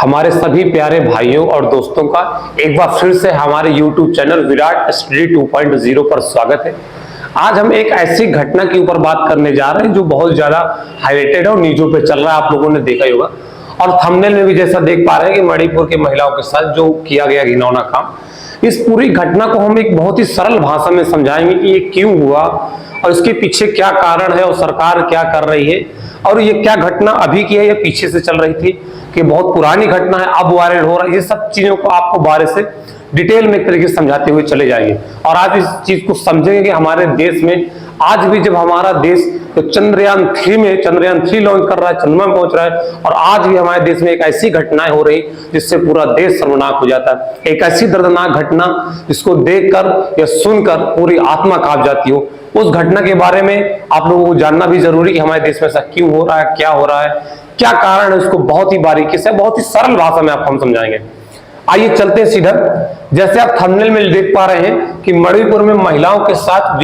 हमारे सभी प्यारे भाइयों और दोस्तों का एक बार फिर से हमारे YouTube चैनल विराट स्टडी 2.0 पर स्वागत है। आज हम एक ऐसी घटना के ऊपर बात करने जा रहे हैं जो बहुत ज्यादा हाईलाइटेड है और न्यूज़ों पे चल रहा है, आप लोगों ने देखा ही होगा। और थंबनेल में भी जैसा देख पा रहे हैं कि मणिपुर के महिलाओं के साथ जो किया गया घिनौना काम, इस पूरी घटना को हम एक बहुत ही सरल भाषा में समझाएंगे कि ये क्यों हुआ और इसके पीछे क्या कारण है और सरकार क्या कर रही है और ये क्या घटना अभी की है या पीछे से चल रही थी, कि बहुत पुरानी घटना है अब वायरल हो रहा है। ये सब चीजों को आपको बारे से डिटेल में एक तरीके से समझाते हुए चले जाएंगे और आज इस चीज को समझेंगे कि हमारे देश में आज भी जब हमारा देश तो चंद्रयान 3 लॉन्च कर रहा है, चंद्रमा में पहुंच रहा है, और आज भी हमारे देश में एक ऐसी घटनाएं हो रही जिससे पूरा देश सर्वनाश हो जाता है। एक ऐसी दर्दनाक घटना जिसको देखकर या सुनकर पूरी आत्मा कांप जाती हो। उस घटना के बारे में आप लोगों को जानना भी जरूरी कि हमारे देश में ऐसा क्यों हो रहा है, क्या हो रहा है, क्या कारण है, उसको बहुत ही बारीकी से बहुत ही सरल भाषा में आपको हम समझाएंगे। आइए चलते हैं सीधा। जैसे आप थंबनेल में देख पा रहे हैं कि मणिपुर में महिलाओं के साथ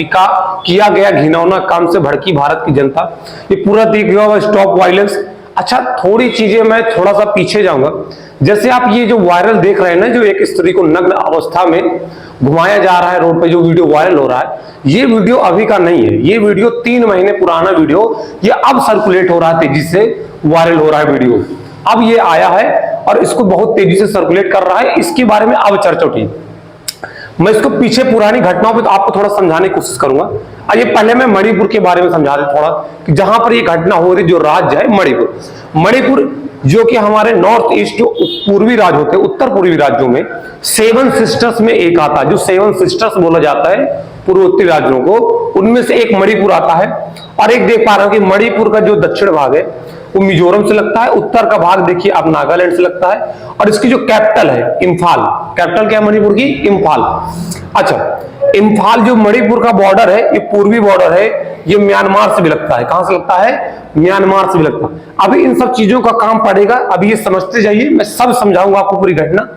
किया गया घिनौना काम से भड़की भारत की जनता। ये पूरा दिख हुआ स्टॉप वायलेंस। अच्छा, थोड़ी चीजें मैं थोड़ा सा पीछे जाऊंगा। जैसे आप ये जो वायरल देख रहे हैं ना, जो एक स्त्री को नग्न अवस्था में घुमाया जा रहा है रोड पे, जो वीडियो वायरल हो रहा है, ये वीडियो अभी का नहीं है। ये वीडियो 3 महीने पुराना वीडियो, ये अब सर्कुलेट हो रहा है, तेजी से वायरल हो रहा है वीडियो। अब ये आया है और इसको बहुत तेजी से सर्कुलेट कर रहा है। इसके बारे में अब चर्चा उठी। मैं इसको पीछे पुरानी घटनाओं पे तो आपको थोड़ा समझाने की कोशिश करूंगा। आइए पहले मैं मणिपुर के बारे में समझा दूं थोड़ा, कि जहां पर ये घटना हो रही, जो राज्य है मणिपुर जो कि हमारे नॉर्थ ईस्ट जो पूर्वी राज्य होते हैं, उत्तर पूर्वी राज्यों में 7 सिस्टर्स में एक आता है। जो 7 सिस्टर्स बोला जाता है पूर्वोत्तरी राज्यों को, उनमें से एक मणिपुर आता है। और एक देख पा रहे हो कि मणिपुर का जो दक्षिण भाग है वो मिजोरम से लगता है, उत्तर का भाग देखिए आप नागालैंड से लगता है, और इसकी जो कैपिटल है इम्फाल। कैपिटल क्या है मणिपुर की? इम्फाल। अच्छा, इम्फाल जो मणिपुर का बॉर्डर है, ये पूर्वी बॉर्डर है, ये म्यांमार से भी लगता है। कहां से लगता है? म्यांमार से भी लगता है। अभी इन सब चीजों का काम पड़ेगा, अभी ये समझते जाइए, मैं सब समझाऊंगा आपको पूरी घटना।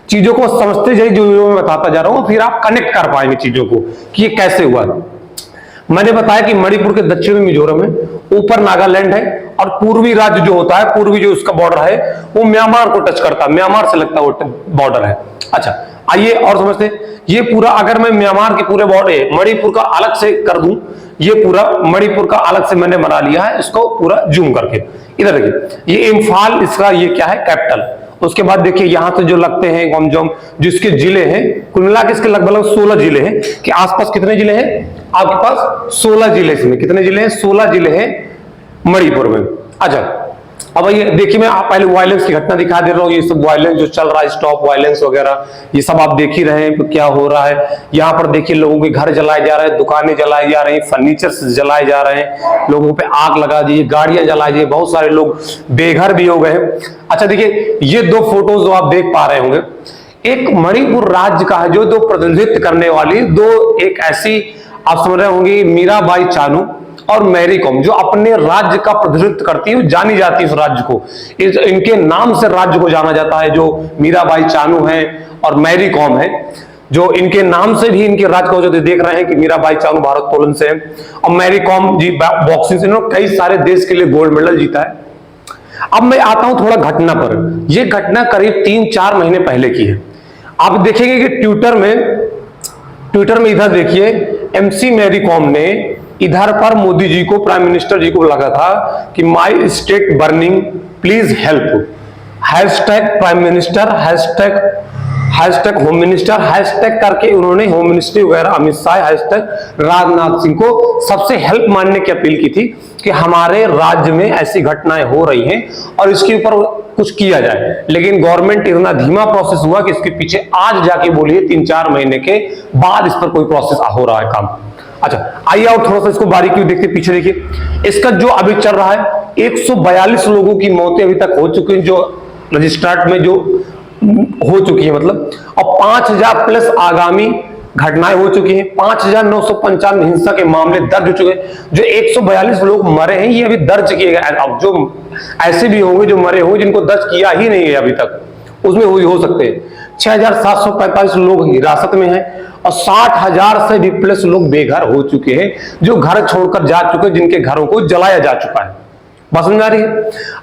चीजों को समझते जाइए, जो मैं बताता जा रहा हूं, फिर आप कनेक्ट कर पाएंगे चीजों को कि ये कैसे हुआ। मैंने बताया कि मणिपुर के दक्षिण में मिजोरम है, ऊपर नागालैंड है, और पूर्वी राज्य जो होता है, पूर्वी जो उसका बॉर्डर है वो म्यांमार को टच करता है, म्यांमार से लगता है वो बॉर्डर है। अच्छा, आइए और समझते। ये पूरा अगर मैं म्यांमार के पूरे बॉर्डर मणिपुर का अलग से कर दूं, ये पूरा मणिपुर का अलग से मैंने बना लिया है, इसको पूरा जूम करके इधर देखिए। ये इम्फाल, इसका ये क्या है? कैपिटल। उसके बाद देखिए यहां से जो लगते हैं गमजम, जिसके जिले हैं, कुल मिला के इसके लगभग 16 जिले हैं। कि आसपास कितने जिले हैं आपके पास? 16 जिले। इसमें कितने जिले हैं? 16 जिले हैं मणिपुर में। अच्छा, अब ये देखिए, मैं आप पहले वायलेंस की घटना दिखा दे रहा हूँ। ये सब वायलेंस जो चल रहा है, स्टॉप वायलेंस वगैरह, ये सब आप देख ही रहे हैं क्या हो रहा है। यहाँ पर देखिए लोगों के घर जलाए जा रहे हैं, दुकानें जलाई जा रही हैं, फर्नीचर जलाए जा रहे हैं, लोगों पे आग लगा दी, गाड़ियां जलाई दी, बहुत सारे लोग बेघर भी हो गए हैं। अच्छा देखिए, ये 2 फोटोज जो आप देख पा रहे होंगे, एक मणिपुर राज्य का है जो 2 प्रतिनिधित्व करने वाली 2 एक ऐसी आप समझ रहे होंगे, मीराबाई चानू और मैरी कॉम, जो अपने राज्य का प्रतिनिधित्व करती है, जानी जाती है उस राज्य को, इनके नाम से राज्य को जाना जाता है। जो मीराबाई चानू है और मैरी कॉम है, जो इनके नाम से भी इनके राज्य को जो देख रहे हैं कि मीराबाई चानू भारोत्तोलन से है और मैरी कॉम जी बॉक्सिंग से, इन्होंने कई सारे देश के लिए गोल्ड मेडल जीता है। अब मैं आता हूं थोड़ा घटना पर। यह घटना करीब 3-4 महीने पहले की है। आप देखेंगे कि ट्विटर में इधर देखिए, MC मैरी कॉम ने इधर पर मोदी जी को, प्राइम मिनिस्टर जी को लगा था कि my state burning please help, hashtag prime minister, hashtag home minister, hashtag करके उन्होंने होम मिनिस्ट्री वगैरह, अमित शाह, हैशटैग राजनाथ सिंह को सबसे हेल्प मांगने की अपील की थी कि हमारे राज्य में ऐसी घटनाएं हो रही हैं और इसके ऊपर कुछ किया जाए। लेकिन गवर्नमेंट इतना धीमा प्रोसेस हुआ कि इसके पीछे आज जाके बोलिए 3-4 महीने के बाद इस पर कोई प्रोसेस हो रहा है काम। अच्छा, आइए और थोड़ा सा इसको बारीकी देखते, पीछे देखिए। इसका जो अभी चल रहा है, 142 लोगों की मौतें अभी तक हो चुकी हैं, जो रजिस्ट्रार्ट में जो हो चुकी है मतलब, और 5000 प्लस आगामी घटनाएं हो चुकी हैं। 5995 हिंसा के मामले दर्ज हो चुके हैं। जो 142 लोग मरे हैं, ये अभी दर्ज किए गए। अब जो ऐसे भी होंगे जो मरे होंगे जिनको दर्ज किया ही नहीं है अभी तक, उसमें हो सकते हैं। 6745 लोग हिरासत में हैं और 60,000 से भी प्लस लोग बेघर हो चुके हैं, जो घर छोड़कर जा चुके हैं, जिनके घरों को जलाया जा चुका है। बात समझ आ रही है?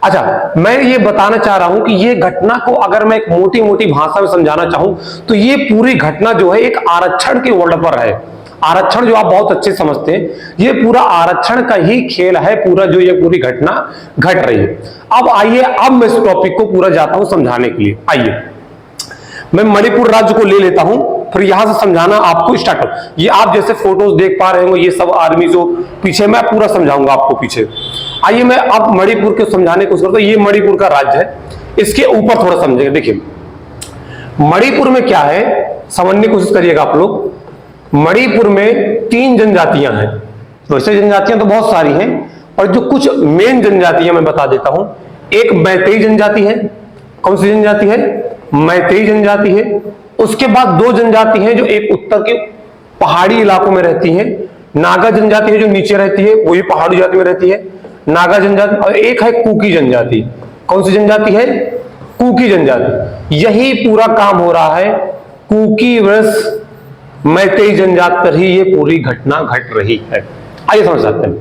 अच्छा, मैं ये बताना चाह रहा हूं कि ये घटना को अगर मैं एक मोटी मोटी भाषा में समझाना चाहूं तो ये पूरी घटना जो है एक आरक्षण के वर्ड पर है। आरक्षण जो आप बहुत अच्छे समझते हैं, ये पूरा आरक्षण का ही खेल है पूरा, जो ये पूरी घटना घट रही है। अब आइए, अब मैं इस टॉपिक को पूरा जाता हूं समझाने के लिए। आइए मैं मणिपुर राज्य को ले लेता हूं, फिर यहां से समझाना आपको स्टार्ट करो। ये आप जैसे फोटोज देख पा रहे हो, ये सब आर्मी जो पीछे, मैं पूरा समझाऊंगा आपको पीछे। आइए मैं अब मणिपुर को समझाने की कोशिश करता हूं। ये मणिपुर का राज्य है, इसके ऊपर थोड़ा समझेंगे। देखिए मणिपुर में क्या है, समझने की कोशिश करिएगा आप लोग। मणिपुर में 3 जनजातियां हैं। वैसे जनजातियां तो बहुत सारी हैं, और जो कुछ मेन जनजातियां मैं बता देता हूं। एक मैतेई जनजाति है। कौन सी जनजाति है? मैतेई जनजाति है। उसके बाद 2 जनजाति हैं जो एक उत्तर के पहाड़ी इलाकों में रहती हैं। नागा जनजाति है जो नीचे रहती है, वही पहाड़ी जाति में रहती है, नागा जनजाति। और एक है कुकी जनजाति। कौन सी जनजाति है? कुकी जनजाति। यही पूरा काम हो रहा है कुकी वर्स मैतेई जनजाति पर ही ये पूरी घटना घट रही है। आइए समझ सकते हैं।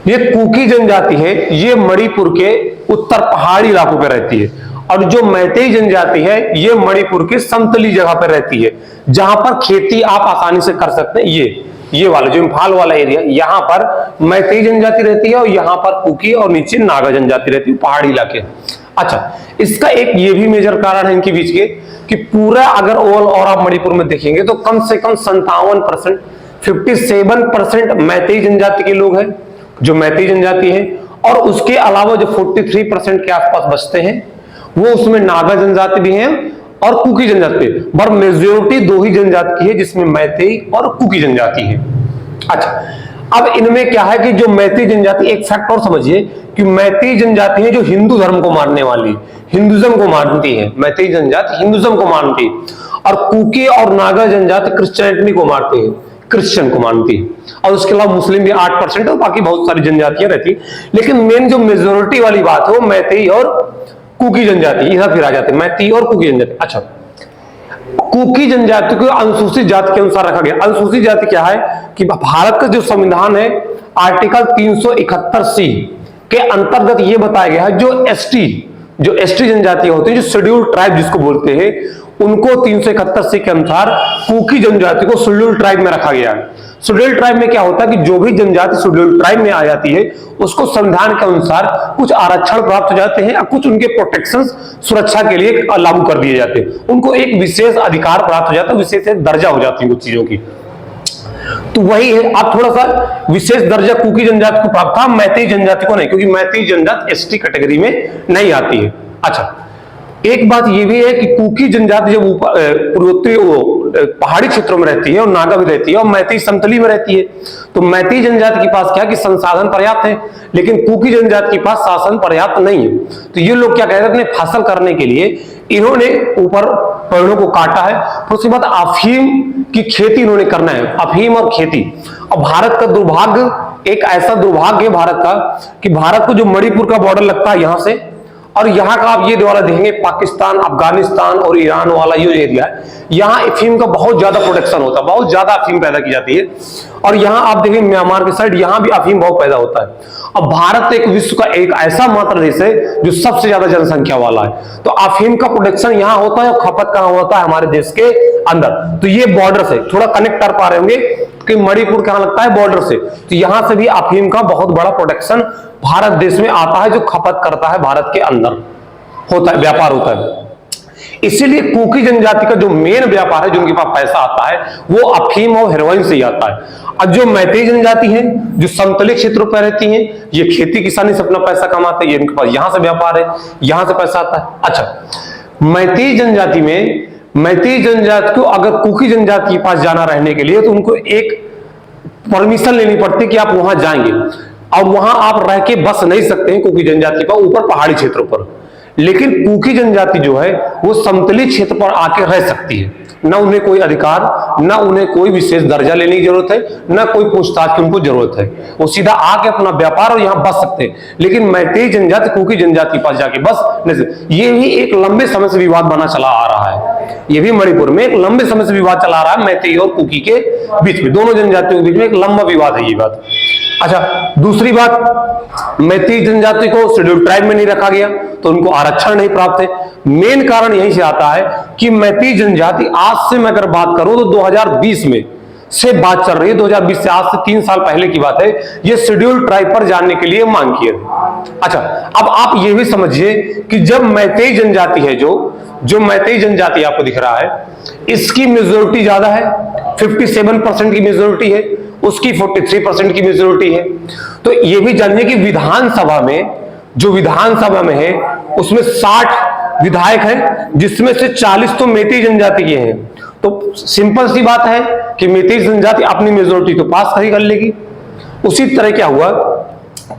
ये कुकी जनजाति है, ये मणिपुर के उत्तर पहाड़ी इलाकों पर रहती है। और जो मैतेई जनजाति है, ये मणिपुर के समतली जगह पर रहती है, जहां पर खेती आप आसानी से कर सकते हैं। ये वाला जो इम्फाल वाला एरिया, यहां पर मैतेई जनजाति रहती है, और यहां पर कुकी और नीचे नागा जनजाति रहती है, पहाड़ी इलाके। अच्छा, इसका एक ये भी मेजर कारण है इनके बीच के कि पूरा अगर ओवरऑल और आप मणिपुर में देखेंगे तो कम से कम 57%, 57% मैतेई जनजाति के लोग हैं, जो मैतेई जनजाति है। और उसके अलावा जो 43% के आसपास बचते हैं, वो उसमें नागा जनजाति भी है और कुकी जनजाति, पर मेजोरिटी 2 ही जनजाति की है, जिसमें मैतेई और कुकी जनजाति है। अच्छा, अब इनमें क्या है कि जो मैतेई जनजाति, एक फैक्ट और समझिए कि मैतेई जनजाति है जो हिंदू धर्म को मानने वाली, हिंदुइज्म को मानती है। मैतेई जनजाति हिंदुइज्म को मानती है, और कुकी और नागा जनजाति क्रिश्चियनिटी को मानते हैं, क्रिश्चियन को मानती है। और उसके अलावा मुस्लिम भी 8% और बाकी बहुत सारी जनजातियां रहती। लेकिन मेन जो मेजोरिटी वाली बात है वो मैतेई और कुकी जनजाति, इधर फिर आ जाते हैं मैतेई और कुकी जनजाति। अच्छा, कुकी जनजाति को अनुसूचित जाति के अनुसार रखा गया। अनुसूचित जाति क्या है कि भारत का जो संविधान है, आर्टिकल 371C के अंतर्गत ये बताया गया है जो एसटी जनजातियां होती हैं, जो शेड्यूल्ड ट्राइब जिसको बोलते हैं, उनको 371C के अनुसार कुकी जनजाति को शेड्यूल्ड ट्राइब में रखा गया है। शेड्यूल्ड ट्राइब में क्या होता है कि जो भी जनजाति शेड्यूल्ड ट्राइब में आ जाती है, उसको संविधान के अनुसार कुछ आरक्षण प्राप्त हो जाते हैं, और कुछ उनके प्रोटेक्शन सुरक्षा के लिए लागू कर दिए जाते हैं। उनको एक विशेष अधिकार प्राप्त हो जाता है, विशेष दर्जा हो जाती है कुछ चीजों की। तो वही है, आप थोड़ा सा विशेष दर्जा कुकी जनजाति को प्राप्त था, मैतेई जनजाति को नहीं, क्योंकि मैतेई जनजाति एसटी कैटेगरी में नहीं आती है। अच्छा, एक बात यह भी है कि कुकी जनजाति जब पूर्वोत्तरी पहाड़ी क्षेत्रों में रहती है, और नागा भी रहती है, और मैतेई समतली में रहती है, तो मैतेई जनजाति के पास क्या कि संसाधन पर्याप्त है, लेकिन कुकी जनजाति के पास शासन पर्याप्त नहीं है। तो ये लोग क्या कहते हैं, अपने फसल करने के लिए इन्होंने ऊपर पेड़ों को काटा है, फिर उसके बाद अफीम की खेती इन्होंने करना है, अफीम और खेती। और भारत का दुर्भाग्य, एक ऐसा दुर्भाग्य है भारत का कि भारत को जो मणिपुर का बॉर्डर लगता है यहां से, और यहाँ का आप ये द्वारा देखेंगे पाकिस्तान, अफगानिस्तान और ईरान वाला ये एरिया है, यहाँ अफीम का बहुत ज्यादा प्रोडक्शन होता है, बहुत ज्यादा अफीम पैदा की जाती है। और यहाँ आप देखेंगे म्यांमार के साइड, यहाँ भी अफीम बहुत पैदा होता है। अब भारत एक विश्व का एक ऐसा मात्र देश है जो सबसे ज्यादा जनसंख्या वाला है, तो अफीम का प्रोडक्शन यहाँ होता है और खपत कहाँ होता है, हमारे देश के अंदर। तो ये बॉर्डर से थोड़ा कनेक्ट कर पा रहे होंगे कि मणिपुर कहाँ लगता है, बॉर्डर से, तो यहां से भी अफीम का बहुत बड़ा प्रोडक्शन भारत देश में आता है, जो खपत करता है भारत के अंदर होता है, व्यापार होता है। इसीलिए कुकी जनजाति का जो मेन व्यापार है, जो उनके पास पैसा आता है, वो अफीम और हेरोइन से ही आता है। और जो मैतेई जनजाति है, जो समतली क्षेत्रों पर रहती हैं, ये खेती किसानी से अपना पैसा कमाते हैं, ये इनके पास यहां से व्यापार है, यहां से पैसा आता है। अच्छा, मैतेई जनजाति में, मैतेई जनजाति को अगर कुकी जनजाति के पास जाना रहने के लिए, तो उनको एक परमिशन लेनी पड़ती है कि आप वहां जाएंगे, और वहां आप रह के बस नहीं सकते हैं कुकी जनजाति का ऊपर पहाड़ी क्षेत्रों पर। लेकिन कुकी जनजाति जो है वो समतली क्षेत्र पर आके रह सकती है, ना उन्हें कोई अधिकार, ना उन्हें कोई विशेष दर्जा लेने की जरूरत है, ना कोई पूछताछ की उनको जरूरत है, वो सीधा आके अपना व्यापार और यहाँ बस सकते हैं। लेकिन मैतेई जनजाति कुकी जनजाति के पास जाके बस नहीं। ये भी एक लंबे समय से विवाद बना चला आ रहा है, ये भी मणिपुर में एक लंबे समय से विवाद चला आ रहा है मैतेई और कुकी के बीच में, दोनों जनजातियों के बीच में एक लंबा विवाद है ये बात। अच्छा, दूसरी बात, मैती जनजाति को शेड्यूल ट्राइब में नहीं रखा गया तो उनको आरक्षण नहीं प्राप्त है। मेन कारण यहीं से आता है कि मैती जनजाति आज से मैं अगर बात करूं तो 2020 में से बात चल रही है, 2020 से, आज से 3 साल पहले की बात है, ये शेड्यूल ट्राइब पर जाने के लिए मांग किए थे। अच्छा, अब आप ये भी समझिए कि जब मैतेई जनजाति है, जो मैतेई जनजाति आपको दिख रहा है, इसकी मेजोरिटी ज्यादा है, 57% की मेजोरिटी है, उसकी 43% की मेजोरिटी है। तो ये भी जानिए कि विधानसभा में, जो विधानसभा में है उसमें 60 विधायक हैं, जिसमें से 40 तो मैतेई जनजाति के हैं। तो सिंपल सी बात है कि मैतेई जनजाति अपनी मेजोरिटी तो पास कर लेगी। उसी तरह क्या हुआ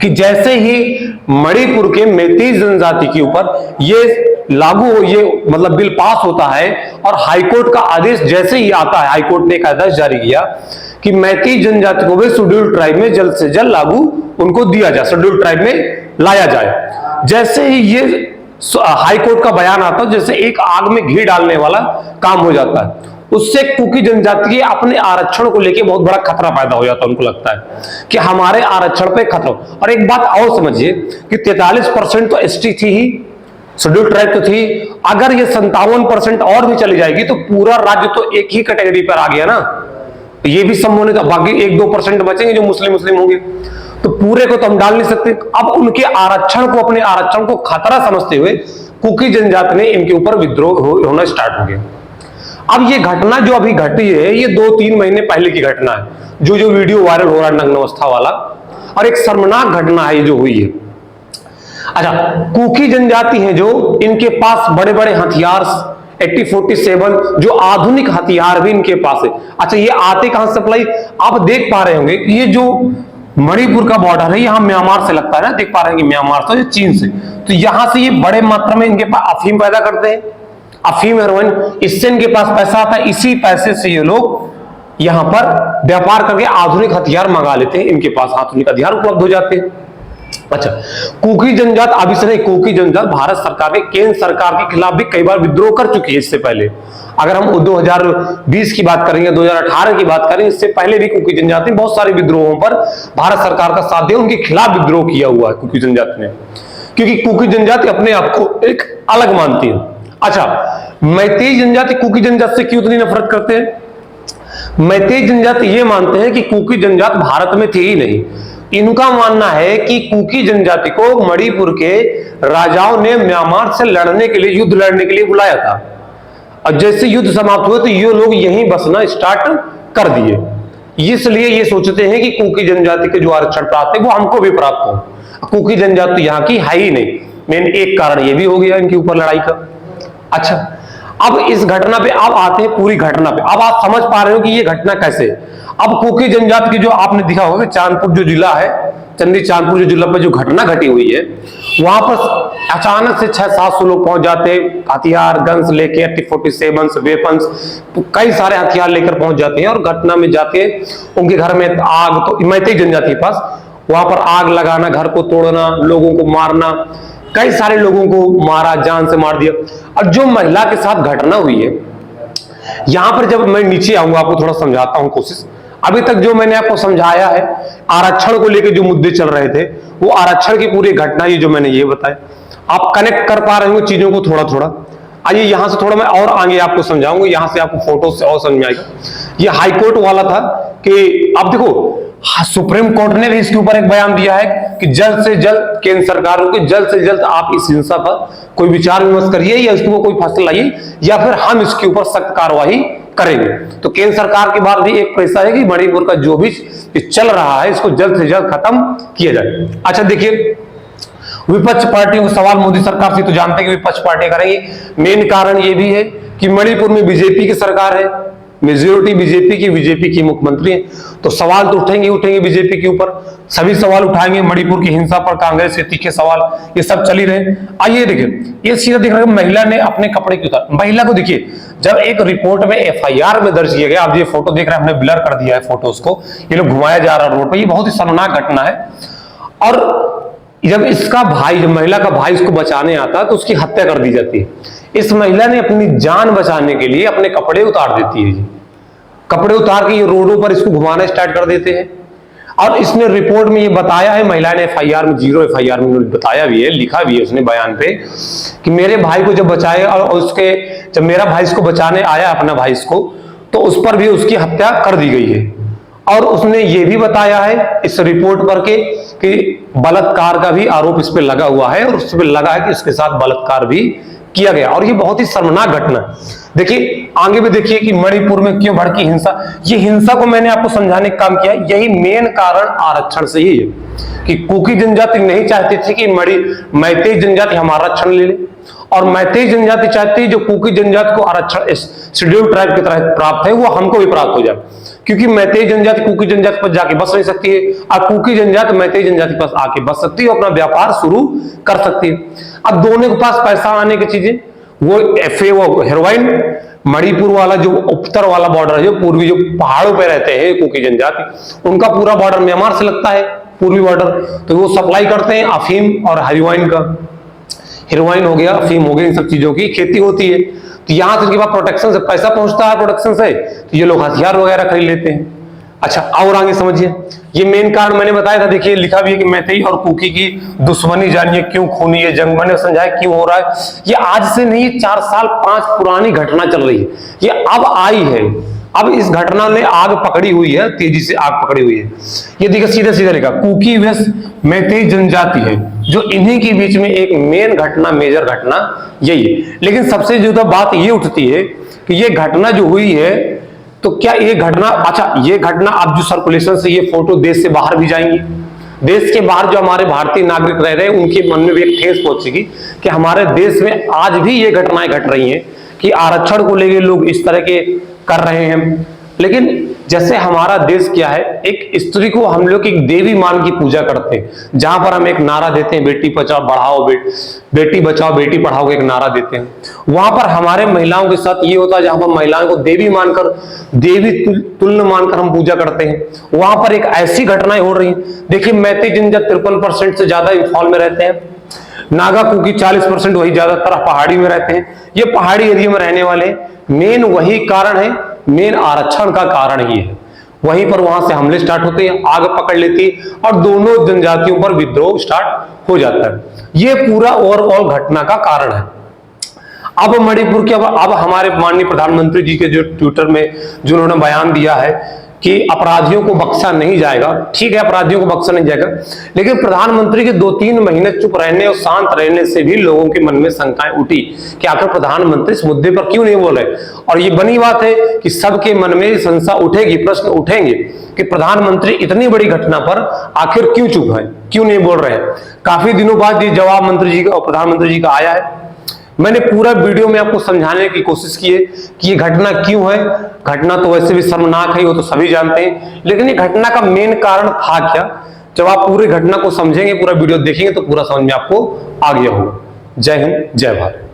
कि जैसे ही मणिपुर के मैतेई जनजाति के ऊपर ये लागू हो, ये मतलब बिल पास होता है और हाईकोर्ट का आदेश जैसे ही आता है, हाईकोर्ट ने एक आदेश जारी किया कि मैतेई जनजाति को भी शेड्यूल ट्राइब में जल्द से जल्द लागू उनको दिया जाए, शेड्यूल ट्राइब में लाया जाए। जैसे ही ये हाईकोर्ट का बयान आता है, जैसे एक आग में घी डालने वाला काम हो जाता है। उससे कुकी जनजाति के अपने आरक्षण को लेकर बहुत बड़ा खतरा पैदा हो जाता है। उनको लगता है कि हमारे आरक्षण पे खतरा। और एक बात और समझिए कि 43% तो एसटी थी ही, शेड्यूल ट्राइब तो थी, अगर ये 57% और भी चली जाएगी तो पूरा राज्य तो एक ही कैटेगरी पर आ गया ना। ये भी संभव नहीं था, बाकी 1-2% बचेंगे जो मुस्लिम होंगे, तो पूरे को तो हम डाल नहीं सकते। अब उनके आरक्षण को, अपने आरक्षण को खतरा समझते हुए कुकी जनजाति ने इनके ऊपर विद्रोह होना स्टार्ट हो गया। अब ये घटना जो अभी घटी है, ये 2-3 महीने पहले की घटना है, जो वीडियो वायरल हो रहा है नग्न अवस्था वाला, और एक शर्मनाक घटना है जो हुई है। अच्छा, कुकी जनजाति है जो, इनके पास बड़े बड़े हथियार, 8047 जो आधुनिक हथियार भी इनके पास है। अच्छा, ये आते कहां से सप्लाई, आप देख पा रहे होंगे कि ये जो मणिपुर का बॉर्डर है, यहां म्यांमार से लगता है ना, देख पा रहे हैं कि म्यांमार से, चीन से, तो यहां से ये बड़े मात्रा में इनके पास अफीम पैदा करते हैं, अफीम, हेरोइन, इससे इनके पास पैसा आता है। इसी पैसे से ये लोग यहां पर व्यापार करके आधुनिक हथियार मंगा लेते हैं, इनके पास आधुनिक हथियार उपलब्ध हो जाते हैं। अच्छा, कुकी जनजात अभी से नहीं, कुकी जनजात भारत सरकार के, केंद्र सरकार के खिलाफ भी कई बार विद्रोह कर चुकी है इससे पहले। अगर हम 2020 की बात करेंगे, 2018 की बात करें, इससे पहले भी कुकी जनजाति बहुत सारे विद्रोहों पर भारत सरकार का साथ दिया, उनके खिलाफ विद्रोह किया हुआ है कुकी जनजाति ने, क्योंकि कुकी जनजाति अपने आप को एक अलग मानती है। अच्छा, मैतेई जनजाति कुकी जनजाति से क्यों इतनी नफरत करते हैं? मैतेई जनजाति ये मानते हैं कि कुकी जनजाति भारत में थी ही नहीं। इनका मानना है कि कुकी जनजाति को मणिपुर के राजाओं ने म्यांमार से लड़ने के लिए, युद्ध लड़ने के लिए बुलाया था, और जैसे युद्ध समाप्त हुए तो ये लोग यहीं बसना स्टार्ट कर दिए। इसलिए ये सोचते हैं कि कुकी जनजाति के जो आरक्षण प्राप्त है वो हमको भी प्राप्त हो। कुकी जनजाति यहाँ की है ही नहीं। मेन एक कारण ये भी हो गया इनके ऊपर लड़ाई का। अच्छा, अब इस घटना पे अब आते हैं, पूरी घटना पे। अब आप समझ पा रहे हो कि ये घटना कैसे। अब कुकी जनजाति की जो आपने दिखा होगा कि चांदपुर जो जिला है, चंदी चांदपुर जो जिला पे जो घटना घटी हुई है, वहां पर अचानक से 600-700 लोग पहुंच जाते, हथियार, गन्स लेके, 8047 वेपन्स, कई सारे हथियार लेकर पहुंच जाते हैं, और घटना में जाके उनके घर में आग, तो मैतेई जनजाति के पास, वहां पर आग लगाना, घर को तोड़ना, लोगों को मारना, कई सारे लोगों को मारा, जान से मार दिया। और जो महिला के साथ घटना हुई है, यहां पर जब मैं नीचे आऊंगा आपको थोड़ा समझाता हूं कोशिश। अभी तक जो मैंने आपको समझाया है आरक्षण को लेकर जो मुद्दे चल रहे थे, वो आरक्षण की पूरी घटना ये जो मैंने ये बताया, आप कनेक्ट कर पा रहे हो चीजों को थोड़ा थोड़ा। आइए यहां से थोड़ा मैं और आगे आपको समझाऊंगा, यहां से आपको फोटो से और समझ में आएगा। ये हाईकोर्ट वाला था कि आप देखो, सुप्रीम कोर्ट ने भी इसके ऊपर एक बयान दिया है कि जल्द से जल्द केंद्र सरकार को, जल्द से जल्द आप इस हिंसा पर कोई विचार विमर्श करिए, या इसके ऊपर कोई फैसला लाइए, या फिर हम इसके ऊपर सख्त कार्रवाई करेंगे। तो केंद्र सरकार के बाद भी एक पैसा है कि मणिपुर का जो भी चल रहा है इसको जल्द से जल्द खत्म किया जाए। अच्छा देखिए, विपक्ष पार्टियों का सवाल मोदी सरकार से तो जानते हैं कि विपक्ष पार्टियां करेंगी। मेन कारण ये भी है कि मणिपुर में बीजेपी की सरकार है, मेजोरिटी बीजेपी की मुख्यमंत्री है, तो सवाल तो उठेंगे बीजेपी के ऊपर। सभी सवाल उठाएंगे, मणिपुर की हिंसा पर कांग्रेस के तीखे सवाल, ये सब चल ही रहे। आइए देखिए, ये सीधा दिख रहा है, महिला ने अपने कपड़े क्यों उतारे। महिला को देखिए, जब एक रिपोर्ट में FIR में दर्ज किया गया, आप ये फोटो देख रहे हैं, हमने ब्लर कर दिया है फोटोज को, ये लोग घुमाया जा रहा है रोड पर, ये बहुत ही शर्मनाक घटना है। और जब इसका भाई, जब महिला का भाई इसको बचाने आता है तो उसकी हत्या कर दी जाती है। इस महिला ने अपनी जान बचाने के लिए अपने कपड़े उतार देती है। कपड़े उतार के ये रोडों पर इसको घुमाना स्टार्ट कर देते हैं। और इसने रिपोर्ट में ये बताया है, महिला ने एफआईआर में, 0 एफआईआर में बताया भी है, लिखा भी है उसने बयान पे कि मेरे भाई को जब बचाए और जब मेरा भाई इसको बचाने आया अपना भाई इसको, तो उस पर भी उसकी हत्या कर दी गई है। और उसने ये भी बताया है इस रिपोर्ट पर कि बलात्कार का भी आरोप इस पे लगा हुआ है और उस पे लगा है कि उसके साथ बलात्कार भी किया गया। और ये बहुत ही शर्मनाक घटना। देखिए आगे भी देखिए कि मणिपुर में क्यों भड़की हिंसा। ये हिंसा को मैंने आपको समझाने का काम किया, यही मेन कारण आरक्षण से ही है कि कुकी जनजाति नहीं चाहती थी कि मैतेई जनजाति हमारा आरक्षण ले ले, और मैतेई जनजाति चाहती है जो कुकी जनजाति को आरक्षण शेड्यूल ट्राइब की तरह प्राप्त है वो हमको भी प्राप्त हो जाए, क्योंकि मैतेई जनजाति कुकी जनजाति पर जाके बस नहीं सकती है और कुकी जनजाति मैतेई जनजाति पर आके बस सकती है, अपना व्यापार शुरू कर सकती है। अब दोनों के पास पैसा आने की चीजें, वो वो हेरोइन, मणिपुर वाला जो उत्तर वाला बॉर्डर है, जो पूर्वी जो पहाड़ों पे रहते हैं कुकी जनजाति, उनका पूरा बॉर्डर म्यांमार से लगता है, पूर्वी बॉर्डर, तो वो सप्लाई करते हैं अफीम और हेरोइन का। हेरोइन हो गया, अफीम हो गया, इन सब चीजों की खेती होती है। तो यहां से इनके पास प्रोटेक्शन से पैसा पहुंचता है, प्रोटेक्शन से, तो ये लोग हथियार वगैरह खरीद लेते हैं। अच्छा और आगे समझिए, ये मेन कारण मैंने बताया था। देखिए लिखा भी है कि मैतेई और कुकी की दुश्मनी जानिए क्यों खूनी है जंग, मैंने समझाया क्यों हो रहा है। ये आज से नहीं, 4 साल 5 पुरानी घटना चल रही है, ये अब आई है। अब इस घटना ने आग पकड़ी हुई है, तेजी से आग पकड़ी हुई है। ये देखिए सीधा सीधा लिखा, कुकी वेस मैतेई जनजाति है, जो इन्हीं के बीच में एक मेन घटना, मेजर घटना यही है। लेकिन सबसे ज्यादा बात ये उठती है कि ये घटना जो हुई है, तो क्या ये घटना, अच्छा ये घटना अब जो सर्कुलेशन से ये फोटो देश से बाहर भी जाएंगी, देश के बाहर जो हमारे भारतीय नागरिक रह रहे हैं उनके मन में भी एक ठेस पहुंचेगी कि हमारे देश में आज भी ये घटनाएं घट रही हैं कि आरक्षण को लेकर लोग इस तरह के कर रहे हैं। लेकिन जैसे हमारा देश क्या है, एक स्त्री को हम लोग एक देवी मान की पूजा करते हैं, जहां पर हम एक नारा देते हैं, बेटी बचाओ बढ़ाओ, बेटी बचाओ बेटी पढ़ाओ का एक नारा देते हैं। वहां पर हमारे महिलाओं के साथ ये होता है, जहां पर महिलाओं को देवी मानकर, देवी तुल्य मानकर हम पूजा करते हैं, वहां पर एक ऐसी घटनाएं हो रही हैं। देखिए मैतेई जनजाति 53% से ज्यादा इंफॉल में रहते हैं, नागा कुकी 40%, वही ज्यादातर पहाड़ी में रहते हैं। ये पहाड़ी एरिया में रहने वाले मेन वही कारण है, मेन आरक्षण का कारण ही है। वहीं पर वहां से हमले स्टार्ट होते हैं, आग पकड़ लेती है और दोनों जनजातियों पर विद्रोह स्टार्ट हो जाता है। ये पूरा ओवरऑल घटना का कारण है। अब मणिपुर के, अब हमारे माननीय प्रधानमंत्री जी के जो ट्विटर में जो उन्होंने बयान दिया है कि अपराधियों को बख्शा नहीं जाएगा, ठीक है अपराधियों को बख्शा नहीं जाएगा, लेकिन प्रधानमंत्री के 2-3 महीने चुप रहने और शांत रहने से भी लोगों के मन में शंकाएं उठी कि आखिर प्रधानमंत्री इस मुद्दे पर क्यों नहीं बोल रहे। और ये बनी बात है कि सबके मन में शंका उठेगी, प्रश्न उठेंगे कि प्रधानमंत्री इतनी बड़ी घटना पर आखिर क्यों चुप है, क्यों नहीं बोल रहे हैं। काफी दिनों बाद ये जवाब मंत्री जी का और प्रधानमंत्री जी का आया है। मैंने पूरा वीडियो में आपको समझाने की कोशिश की है कि ये घटना क्यों है। घटना तो वैसे भी शर्मनाक है, वो तो सभी जानते हैं, लेकिन ये घटना का मेन कारण था क्या। जब आप पूरी घटना को समझेंगे, पूरा वीडियो देखेंगे तो पूरा समझ में आपको आ गया होगा। जय हिंद, जय भारत।